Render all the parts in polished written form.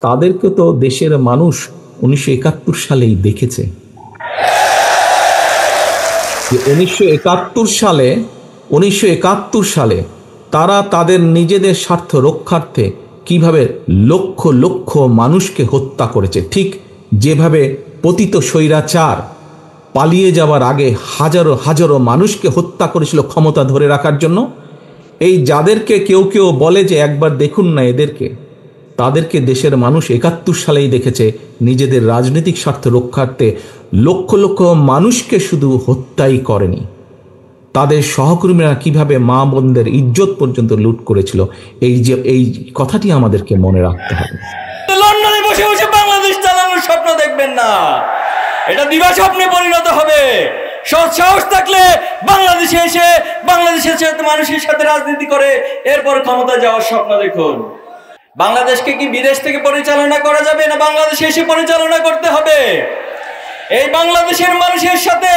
তাদেরকে তো দেশের মানুষ 1971 সালেই দেখেছে। 1971 সালে তারা তাদের নিজেদের স্বার্থ রক্ষার্থে কিভাবে লক্ষ লক্ষ মানুষকে হত্যা করেছে, ঠিক যেভাবে পতিত স্বৈরাচার পালিয়ে যাওয়ার আগে হাজারো হাজারো মানুষকে হত্যা করেছিল ক্ষমতা ধরে রাখার জন্য। এই যাদেরকে কেউ কেউ বলে যে একবার দেখুন না এদেরকে, তাদেরকে দেশের মানুষ 71 সালেই দেখেছে নিজেদের রাজনৈতিক স্বার্থ রক্ষার্থে লক্ষ লক্ষ মানুষকে শুধু হত্যাই করেনি, তাদের সহকর্মীরা কিভাবে মা বোনদের ইজ্জত পর্যন্ত লুট করেছিল। এই কথাটি আমাদেরকে মনে রাখতে হবে। লন্ডনে বসে বসে বাংলাদেশ চালানোর স্বপ্ন দেখবেন না, এটা দিবা স্বপ্নে পরিণত হবে। সৎ সাহস থাকলে বাংলাদেশে এসে বাংলাদেশের মানুষের সাথে রাজনীতি করে এরপর ক্ষমতা যাওয়ার স্বপ্ন দেখুন। বাংলাদেশকে কি বিদেশ থেকে পরিচালনা করা যাবে, না বাংলাদেশে এসে পরিচালনা করতে হবে? এই বাংলাদেশের মানুষের সাথে,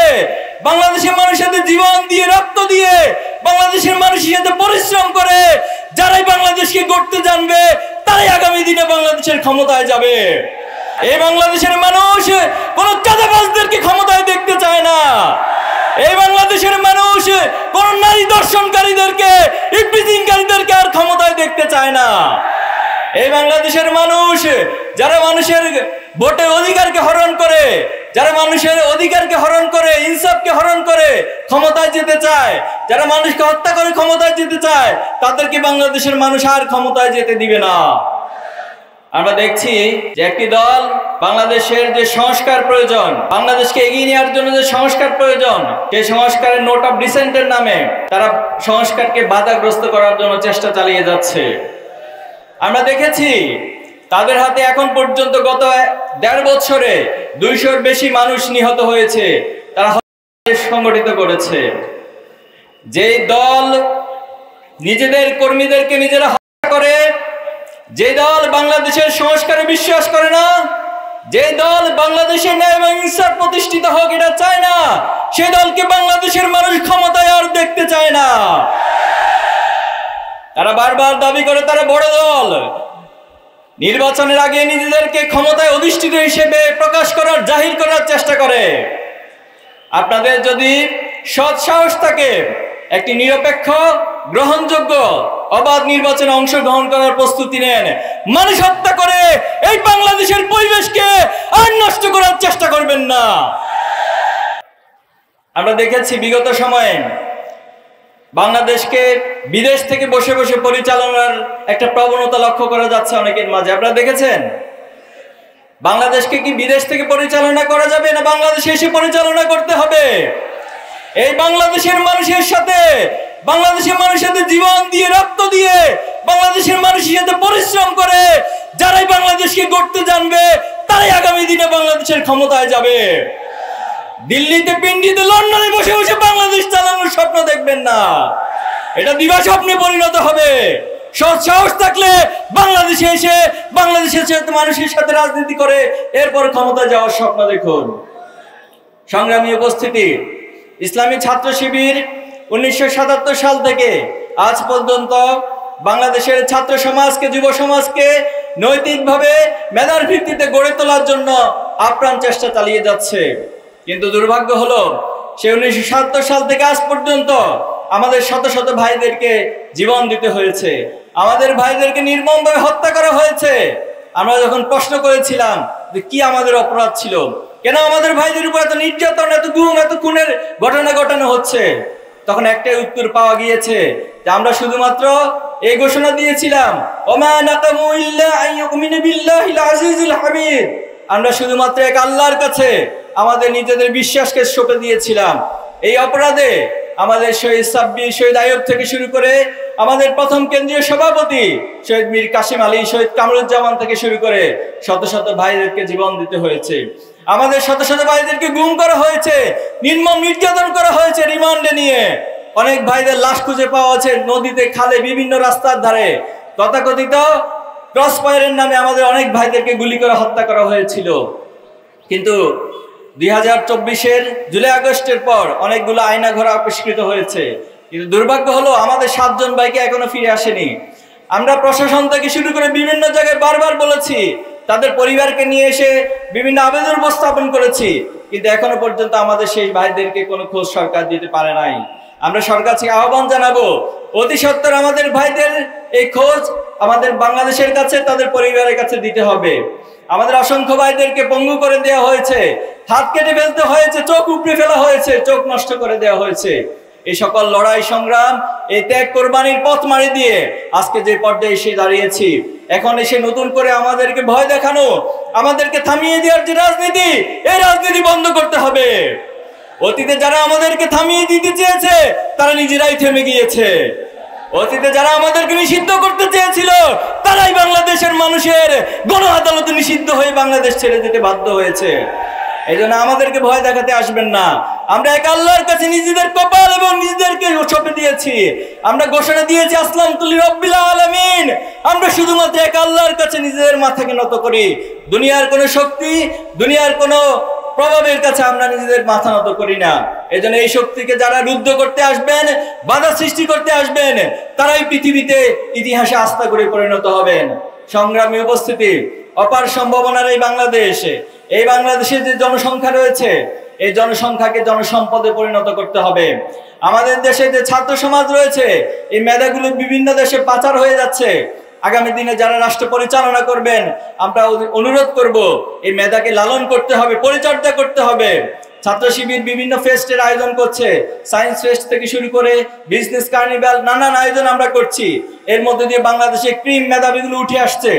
বাংলাদেশের মানুষের সাথে জীবন দিয়ে, রক্ত দিয়ে, বাংলাদেশের মানুষের সাথে পরিশ্রম করে যারাই বাংলাদেশকে গড়তে জানবে, তারাই আগামী দিনে বাংলাদেশের ক্ষমতায় যাবে। এই বাংলাদেশের মানুষ কোন চাঁদাবাজদেরকে ক্ষমতায় দেখতে চায় না। এই বাংলাদেশের মানুষ কোন নারী দর্শনকারীদেরকে, ইভটিজিংকারীদেরকে আর ক্ষমতায় দেখতে চায় না। এই বাংলাদেশের মানুষ যারা মানুষের ভোটের অধিকারকে হরণ করে, যারা মানুষের অধিকারকে হরণ করে, ইনসাফকে হরণ করে ক্ষমতায় যেতে চায়, যারা মানুষকে হত্যা করে ক্ষমতায় যেতে চায়, তাদেরকে বাংলাদেশের মানুষ আর ক্ষমতায় যেতে দিবে না। আমরা দেখছি যে একটি দল বাংলাদেশের যে সংস্কার প্রয়োজন, বাংলাদেশকে এগিয়ে নেওয়ার জন্য যে সংস্কার প্রয়োজন, সেই সংস্কারের নোট অফ ডিসেন্টের নামে তারা সংস্কারকে বাধাগ্রস্ত করার জন্য চেষ্টা চালিয়ে যাচ্ছে। আমরা দেখেছি তাদের হাতে এখন পর্যন্ত গত 1.5 বছরে 200-র বেশি মানুষ নিহত হয়েছে, তারা সংগঠিত করেছে। যে দল নিজেদের কর্মীদেরকে নিজেরা হত্যা করে, যে দল বাংলাদেশের সংস্কারে বিশ্বাস করে না, যে দল বাংলাদেশের ন্যায় এবং ইনসাফ প্রতিষ্ঠিত হোক এটা চায় না, সেই দলকে বাংলাদেশের মানুষ ক্ষমতায় আর দেখতে চায় না। তারা বারবার দাবি করে তারা বড় দল, নির্বাচনের আগে নিজেদেরকে ক্ষমতায় অধিষ্ঠিত হিসেবে প্রকাশ করার, জাহির করার চেষ্টা করে। আপনাদের যদি সৎ সাহস থাকে, একটি নিরপেক্ষ, গ্রহণযোগ্য, অবাধ নির্বাচনে অংশগ্রহণ করার প্রস্তুতি নেন। মানুষ হত্যা করে এই বাংলাদেশের পরিবেশকে আর নষ্ট করার চেষ্টা করবেন না। আমরা দেখেছি বিগত সময়ে বাংলাদেশকে বিদেশ থেকে বসে বসে পরিচালনার একটা প্রবণতা লক্ষ্য করা যাচ্ছে অনেকের মাঝে। আপনারা দেখেছেন বাংলাদেশকে কি বিদেশ থেকে পরিচালনা করা যাবে, না বাংলাদেশে এসে পরিচালনা করতে হবে? এই বাংলাদেশের মানুষের সাথে, বাংলাদেশের মানুষের সাথে জীবন দিয়ে, রক্ত দিয়ে, বাংলাদেশের মানুষের সাথে পরিশ্রম করে যারাই বাংলাদেশকে গড়তে জানবে, তারাই আগামী দিনে বাংলাদেশের ক্ষমতায় যাবে। দিল্লিতে, পিন্ডিতে, লন্ডনে বসে বসে বাংলাদেশ চালানোর স্বপ্ন দেখবেন না, এটা দিবা স্বপ্নে পরিণত হবে। সৎ সাহস থাকলে বাংলাদেশে এসে বাংলাদেশের মানুষের সাথে রাজনীতি করে এরপর ক্ষমতায় যাওয়ার স্বপ্ন দেখুন। সংগ্রামী উপস্থিতি, ইসলামী ছাত্র শিবির 1977 সাল থেকে আজ পর্যন্ত বাংলাদেশের ছাত্র সমাজকে, যুব সমাজকে নৈতিকভাবে মেধার ভিত্তিতে গড়ে তোলার জন্য আপ্রাণ চেষ্টা চালিয়ে যাচ্ছে। কিন্তু দুর্ভাগ্য হলো সে 1977 সাল থেকে আজ পর্যন্ত আমাদের শত শত ভাইদেরকে জীবন দিতে হয়েছে, আমাদের ভাইদেরকে নির্মমভাবে হত্যা করা হয়েছে। আমরা যখন প্রশ্ন করেছিলাম যে কি আমাদের অপরাধ ছিল, কেন আমাদের ভাইদের উপর এত নির্যাতন, এত গুম, এত খুনের ঘটনা ঘটানো হচ্ছে, তখন একটাই উত্তর পাওয়া গিয়েছে যে আমরা শুধুমাত্র এই ঘোষণা দিয়েছিলাম, ওমা নাকামু ইল্লা আন ইউমিনু বিল্লাহিল আজিজিল হামিদ, আমরা শুধুমাত্র এক আল্লাহর কাছে আমাদের নিজেদের বিশ্বাসকে সঁপে দিয়েছিলাম। এই অপরাধে আমাদের শহীদ সাব্বির, শহীদ আইয়ুব থেকে শুরু করে আমাদের প্রথম কেন্দ্রীয় সভাপতি শহীদ মীর কাসিম আলী, শহীদ কামরুজ্জামান থেকে শুরু করে শত শত ভাইদেরকে জীবন দিতে হয়েছে। আমাদের শত শত ভাইদেরকে গুম করা হয়েছে, নির্মম নির্যাতন করা হয়েছে রিমান্ডে নিয়ে। অনেক ভাইদের লাশ খুঁজে পাওয়া আছে নদীতে, খালে, বিভিন্ন রাস্তার ধারে। তথাকথিত ক্রস ফায়ারের নামে আমাদের অনেক ভাইদেরকে গুলি করে হত্যা করা হয়েছিল। কিন্তু 2024-এর জুলাই আগস্টের পর অনেকগুলো আয়না ঘোড়া আবিষ্কৃত হয়েছে, কিন্তু দুর্ভাগ্য হলো আমাদের 7 জন ভাইকে এখনো ফিরে আসেনি। আমরা প্রশাসন থেকে শুরু করে বিভিন্ন জায়গায় বারবার বলেছি, তাদের পরিবারকে নিয়ে এসে বিভিন্ন আবেদন উপস্থাপন করেছি, কিন্তু এখনো পর্যন্ত আমাদের সেই ভাইদেরকে কোনো খোঁজ সরকার দিতে পারে নাই। আমরা সরকার থেকে আহ্বান জানাবো, অতি সত্বর আমাদের ভাইদের এই খোঁজ আমাদের বাংলাদেশের কাছে, তাদের পরিবারের কাছে দিতে হবে। আমাদের অসংখ্য ভাইদেরকে পঙ্গু করে দেওয়া হয়েছে, হাত কেটে ফেলতে হয়েছে, চোখ উপড়ে ফেলা হয়েছে, চোখ নষ্ট করে দেওয়া হয়েছে। এই সকল লড়াই সংগ্রাম, এই ত্যাগ কোরবানির পথ মারি দিয়ে আজকে যে পর্যায়ে এসে দাঁড়িয়েছি, এখন এসে নতুন করে আমাদেরকে ভয় দেখানো, আমাদেরকে থামিয়ে দেওয়ার যে রাজনীতি, এই রাজনীতি বন্ধ করতে হবে। অতীতে যারা আমাদেরকে থামিয়ে দিতে চেয়েছে তারা নিজেরাই থেমে গিয়েছে। অতীতে যারা আমাদেরকে নিষিদ্ধ করতে চেয়েছিল তারাই বাংলাদেশের মানুষের গণ আদালতে নিষিদ্ধ হয়ে বাংলাদেশ ছেড়ে যেতে বাধ্য হয়েছে। এই জন্য আমাদেরকে ভয় দেখাতে আসবেন না। আমরা এক আল্লাহর কাছে নিজেদের কপাল এবং নিজেদেরকে সঁপে দিয়েছি। আমরা ঘোষণা দিয়েছি আসলামতু লিরাব্বিল আলামিন। আমরা শুধুমাত্র এক আল্লাহর কাছে নিজেদের মাথাকে নত করি। দুনিয়ার কোনো শক্তি, দুনিয়ার কোনো প্রভাবের কাছে আমরা নিজেদের মাথা নত করি না। এই জন্য এই শক্তিকে যারা রুদ্ধ করতে আসবেন, বাধা সৃষ্টি করতে আসবেন, তারাই পৃথিবীতে ইতিহাসে আস্থা করে পরিণত হবেন। সংগ্রামী উপস্থিতি, অপার সম্ভাবনার এই বাংলাদেশের যে জনসংখ্যা রয়েছে, এই জনসংখ্যাকে জনসম্পদে পরিণত করতে হবে। আমাদের দেশে যে ছাত্র সমাজ রয়েছে, এই মেধাগুলো বিভিন্ন দেশে পাচার হয়ে যাচ্ছে। আগামী দিনে যারা রাষ্ট্র পরিচালনা করবেন, আমরা অনুরোধ করব, এই মেধাকে লালন করতে হবে, পরিচর্যা করতে হবে। ছাত্র শিবির বিভিন্ন ফেস্টের আয়োজন করছে, সায়েন্স ফেস্ট থেকে শুরু করে বিজনেস কার্নিভাল, নানান আয়োজন আমরা করছি। এর মধ্যে দিয়ে বাংলাদেশে ক্রিম মেধাবীগুলো উঠে আসছে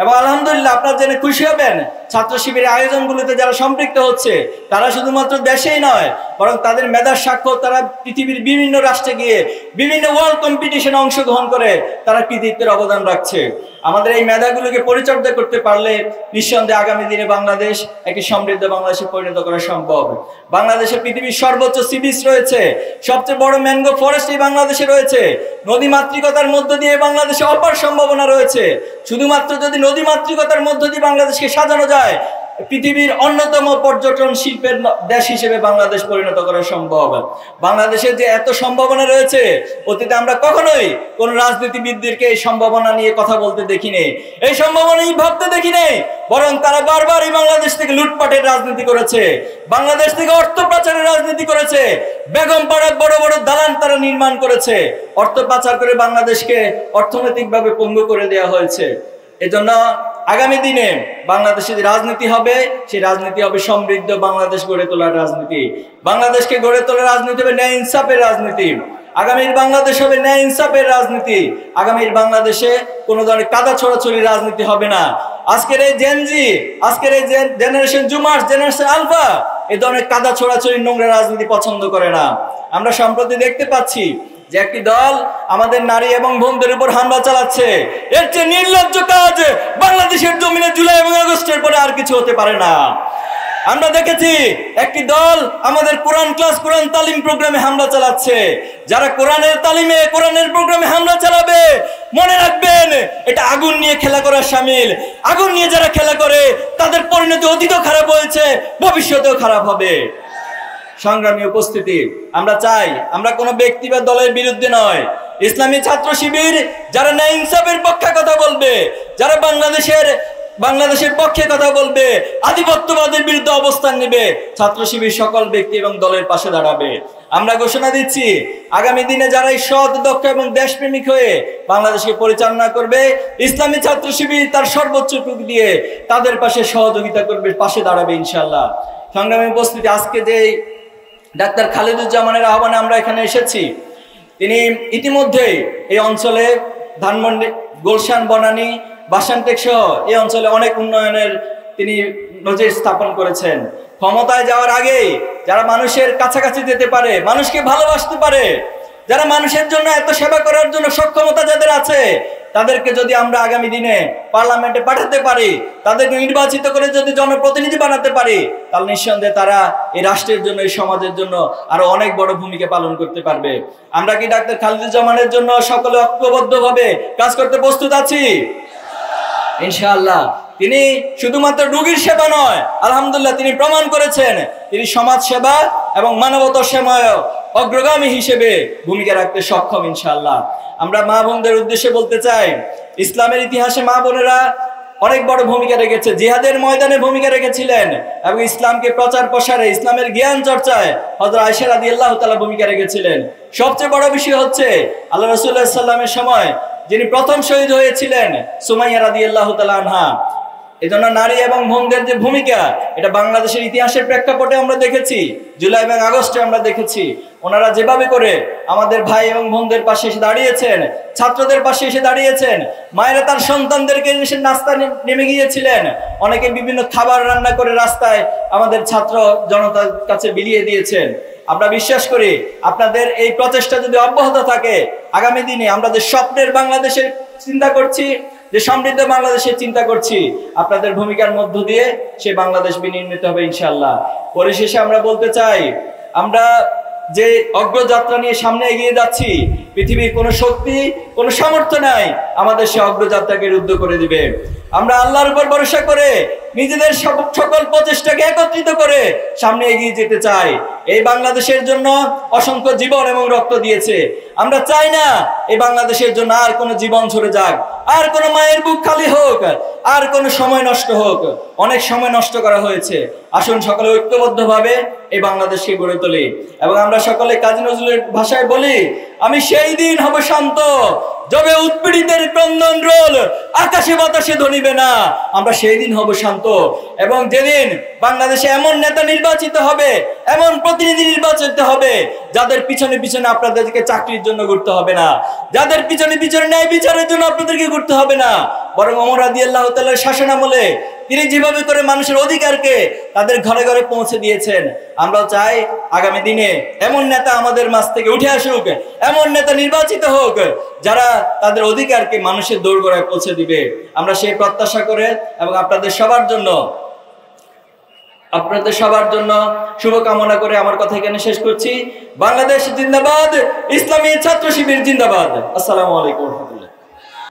এবং আলহামদুলিল্লাহ আপনারা জেনে খুশি হবেন, ছাত্র শিবিরের আয়োজনগুলোতে যারা সম্পৃক্ত হচ্ছে তারা শুধুমাত্র দেশেই নয়, বরং তাদের মেধার সাক্ষ্য তারা পৃথিবীর বিভিন্ন রাষ্ট্রে গিয়ে বিভিন্ন ওয়ার্ল্ড কম্পিটিশনে অংশগ্রহণ করে তারা কৃতিত্বের অবদান রাখছে। আমাদের এই মেধাগুলোকে পরিচর্যা করতে পারলে নিঃসন্দেহে আগামী দিনে বাংলাদেশ একটি সমৃদ্ধ বাংলাদেশে পরিণত করা সম্ভব। বাংলাদেশে পৃথিবীর সর্বোচ্চ সি বিচ রয়েছে, সবচেয়ে বড় ম্যানগ্রোভ ফরেস্ট এই বাংলাদেশে রয়েছে। নদী মাতৃকতার মধ্য দিয়ে বাংলাদেশে অপার সম্ভাবনা রয়েছে। শুধুমাত্র যদি নদী মাতৃকতার মধ্য দিয়ে বাংলাদেশকে সাজানো যায়, পৃথিবীর অন্যতম পর্যটন শিল্পের দেশ হিসেবে বাংলাদেশ পরিণত করা সম্ভব। বাংলাদেশের যে এত সম্ভাবনা রয়েছে, অতীতে আমরা কখনোই কোন রাজনীতিবিদদেরকে এই সম্ভাবনা নিয়ে কথা বলতে দেখিনি, এই সম্ভাবনা ভাবতে দেখিনি, বরং তারা বারবার এই বাংলাদেশ থেকে লুটপাটের রাজনীতি করেছে, বাংলাদেশ থেকে অর্থ পাচারের রাজনীতি করেছে, বেগম পাড়ার বড় বড় দালান তারা নির্মাণ করেছে, অর্থ পাচার করে বাংলাদেশকে অর্থনৈতিকভাবে পঙ্গু করে দেওয়া হয়েছে। এজন্য আগামী দিনে বাংলাদেশে যে রাজনীতি হবে, সেই রাজনীতি হবে সমৃদ্ধ বাংলাদেশ গড়ে তোলার রাজনীতি। বাংলাদেশকে গড়ে তোলার রাজনীতি হবে ন্যায় ইনসাফের রাজনীতি। আগামীর বাংলাদেশ হবে ন্যায় ইনসাফের রাজনীতি। আগামীর বাংলাদেশে কোনো ধরনের কাদা ছড়াছড়ি রাজনীতি হবে না। আজকের এই জেনজি, আজকের এই জেনারেশন জুমার্স, জেনারেশন আলফা এই ধরনের কাদা ছড়াছড়ি নোংরা রাজনীতি পছন্দ করে না। আমরা সম্প্রতি দেখতে পাচ্ছি যে একটি দল আমাদের নারী এবং বোনদের উপর হামলা চালাচ্ছে। এর চেয়ে নির্লজ্জ কাজ বাংলাদেশের জমিনে জুলাই এবং আগস্টের পরে আর কিছু হতে পারে না। আমরা দেখেছি একটি দল আমাদের কোরআন ক্লাস, কোরআন তালিম প্রোগ্রামে হামলা চালাচ্ছে। যারা কোরআনের তালিমে, কোরআনের প্রোগ্রামে হামলা চালাবে, মনে রাখবেন এটা আগুন নিয়ে খেলা করার শামিল। আগুন নিয়ে যারা খেলা করে তাদের পরিণতি অতীতেও খারাপ হয়েছে, ভবিষ্যতেও খারাপ হবে। সংগ্রামী উপস্থিতি, আমরা চাই আমরা কোনো ব্যক্তি বা দলের বিরুদ্ধে নয়। ইসলামী ছাত্র শিবির যারা ন্যায় ইনসাফের পক্ষে কথা বলবে, যারা বাংলাদেশের পক্ষে কথা বলবে, আধিপত্যবাদের বিরুদ্ধে অবস্থান নেবে, ছাত্র শিবির সকল ব্যক্তি এবং দলের পাশে দাঁড়াবে। আমরা ঘোষণা দিচ্ছি, আগামী দিনে যারা সৎ, দক্ষ এবং দেশপ্রেমিক হয়ে বাংলাদেশকে পরিচালনা করবে, ইসলামী ছাত্র শিবির তার সর্বোচ্চ টুকু দিয়ে তাদের পাশে সহযোগিতা করবে, পাশে দাঁড়াবে ইনশাআল্লাহ। সংগ্রামী উপস্থিতি, আজকে যে ডাক্তার খালিদুজ্জামানের আহ্বানে আমরা এখানে এসেছি, তিনি ইতিমধ্যেই এই অঞ্চলে ধানমন্ডি, গুলশান, বনানী, বাসানটেক সহ এই অঞ্চলে অনেক উন্নয়নের তিনি নজির স্থাপন করেছেন। ক্ষমতায় যাওয়ার আগে যারা মানুষের কাছাকাছি যেতে পারে, মানুষকে ভালোবাসতে পারে, যারা মানুষের জন্য এত সেবা করার জন্য সক্ষমতা যাদের আছে, তাদেরকে যদি আমরা আগামী দিনে পার্লামেন্টে পাঠাতে পারি, তাদেরকে নির্বাচিত করে যদি জনপ্রতিনিধি বানাতে পারি, তাহলে নিঃসন্দেহে তারা এই রাষ্ট্রের জন্য, এই সমাজের জন্য আরো অনেক বড় ভূমিকা পালন করতে পারবে। আমরা কি ডাক্তার খালিদুজ্জামানের জন্য সকলে ঐক্যবদ্ধভাবে কাজ করতে প্রস্তুত আছি? ইনশাআল্লাহ। তিনি শুধুমাত্র রোগীর সেবা নয়, আলহামদুলিল্লাহ তিনি প্রমাণ করেছেন তিনি সমাজ সেবা এবং মানবতার সেবায় অগ্রগামী হিসেবে ভূমিকা রাখতে সক্ষম ইনশাআল্লাহ। আমরা মা বোনদের উদ্দেশ্যে বলতে চাই, ইসলামের ইতিহাসে মা বোনেরা অনেক বড় ভূমিকা রেখেছে, জিহাদের ময়দানে ভূমিকা রেখেছিলেন এবং ইসলামকে প্রচার প্রসারে, ইসলামের জ্ঞান চর্চায় হযরত আয়েশা রাদিয়াল্লাহু তাআলা ভূমিকা রেখেছিলেন। সবচেয়ে বড় বিষয় হচ্ছে আল্লাহ রাসূলুল্লাহ সাল্লাল্লাহু আলাইহি ওয়াসাল্লামের সময় যিনি প্রথম শহীদ হয়েছিলেন সুমাইয়া রাদিয়াল্লাহু তাআলা আনহা। এজন্য নারী এবং বোনদের যে ভূমিকা, এটা বাংলাদেশের ইতিহাসের প্রেক্ষাপটে আমরা দেখেছি, জুলাই এবং আগস্টে আমরা দেখেছি ওনারা যেভাবে করে আমাদের ভাই এবং বোনদের পাশে এসে দাঁড়িয়েছেন, ছাত্রদের পাশে এসে দাঁড়িয়েছেন। মায়েরা তার সন্তানদেরকে এসে নাস্তা নেমে গিয়েছিলেন, অনেকে বিভিন্ন খাবার রান্না করে রাস্তায় আমাদের ছাত্র জনতার কাছে বিলিয়ে দিয়েছেন। আমরা বিশ্বাস করি আপনাদের এই প্রচেষ্টা যদি অব্যাহত থাকে, আগামী দিনে আমরা যে স্বপ্নের বাংলাদেশের চিন্তা করছি, যে সমৃদ্ধ বাংলাদেশের চিন্তা করছি, আপনাদের ভূমিকার মধ্য দিয়ে সেই বাংলাদেশ বিনির্মিত হবে ইনশাআল্লাহ। পরিশেষে আমরা বলতে চাই, আমরা যে অগ্রযাত্রা নিয়ে সামনে এগিয়ে যাচ্ছি, পৃথিবীর কোনো শক্তি, কোনো সামর্থ্য নাই আমাদের সে অগ্রযাত্রাকে রুদ্ধ করে দিবে। আমরা আল্লাহর উপর ভরসা করে নিজেদের সকল প্রচেষ্টাকে একত্রিত করে সামনে এগিয়ে যেতে চাই। এই বাংলাদেশের জন্য অসংখ্য জীবন এবং রক্ত দিয়েছে। আমরা চাই না এই বাংলাদেশের জন্য আর কোনো জীবন ঝরে যাক, আর কোনো মায়ের বুক খালি হোক, আর কোনো সময় নষ্ট হোক। অনেক সময় নষ্ট করা হয়েছে। আসুন সকলে ঐক্যবদ্ধভাবে এই বাংলাদেশকে গড়ে তুলি এবং আমরা সকলে কাজী নজরুলের ভাষায় বলি, আমি সেই দিন হব শান্ত যবে উৎপীড়িতের ক্রন্দন রোল আকাশে বাতাসে ধরিবে না। আমরা সেই দিন হব শান্ত, এবং যেদিন বাংলাদেশে এমন নেতা নির্বাচিত হবে, এমন প্রতিনিধি নির্বাচিত হবে, যাদের পিছনে পিছনে আপনাদেরকে চাকরির জন্য ঘুরতে হবে না, যাদের পিছনে পিছনে ন্যায় বিচারের জন্য আপনাদেরকে ঘুরতে হবে না, বরং ওমর রাদিয়াল্লাহু তাআলার শাসনামলে তিনি যেভাবে করে মানুষের অধিকারকে তাদের ঘরে ঘরে পৌঁছে দিয়েছেন, আমরা চাই আগামী দিনে এমন নেতা আমাদের মাঝ থেকে উঠে আসুক, এমন নেতা নির্বাচিত হোক যারা তাদের অধিকারকে মানুষের দোরগোড়ায় পৌঁছে দিবে। আমরা সেই প্রত্যাশা করে এবং আপনাদের সবার জন্য শুভকামনা করে আমার কথা এখানে শেষ করছি। বাংলাদেশ জিন্দাবাদ, ইসলামী ছাত্র শিবির জিন্দাবাদ। আসসালামু আলাইকুম ওয়া রাহমাতুল্লাহ।